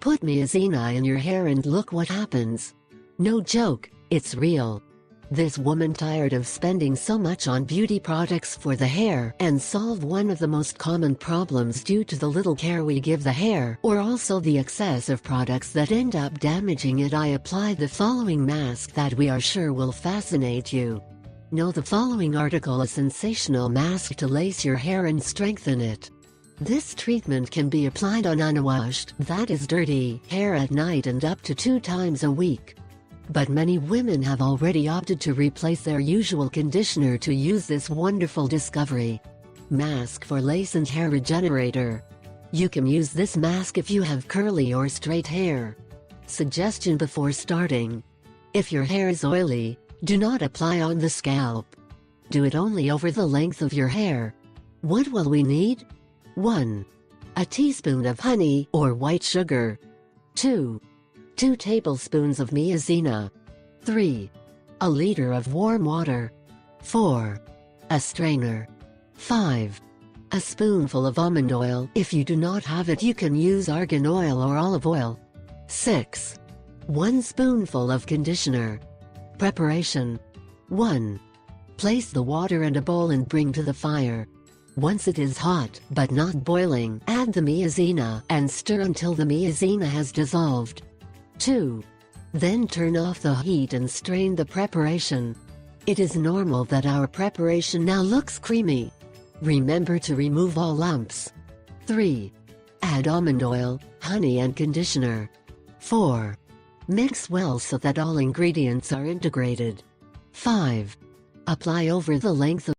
Put maizena in your hair and look what happens. No joke, it's real. This woman tired of spending so much on beauty products for the hair and solve one of the most common problems due to the little care we give the hair, or also the excess of products that end up damaging it. I applied the following mask that we are sure will fascinate you. Know the following article: a sensational mask to lace your hair and strengthen it. This treatment can be applied on unwashed, that is dirty, hair at night and up to 2 times a week. But many women have already opted to replace their usual conditioner to use this wonderful discovery. Mask for Lace and Hair Regenerator. You can use this mask if you have curly or straight hair. Suggestion before starting: if your hair is oily, do not apply on the scalp. Do it only over the length of your hair. What will we need? 1. A teaspoon of honey or white sugar. 2. 2 tablespoons of maizena. 3. A liter of warm water. 4. A strainer. 5. A spoonful of almond oil. If you do not have it, you can use argan oil or olive oil. 6. 1 spoonful of conditioner. Preparation: 1. Place the water in a bowl and bring to the fire. Once it is hot, but not boiling, add the maizena and stir until the maizena has dissolved. 2. Then turn off the heat and strain the preparation. It is normal that our preparation now looks creamy. Remember to remove all lumps. 3. Add almond oil, honey and conditioner. 4. Mix well so that all ingredients are integrated. 5. Apply over the length of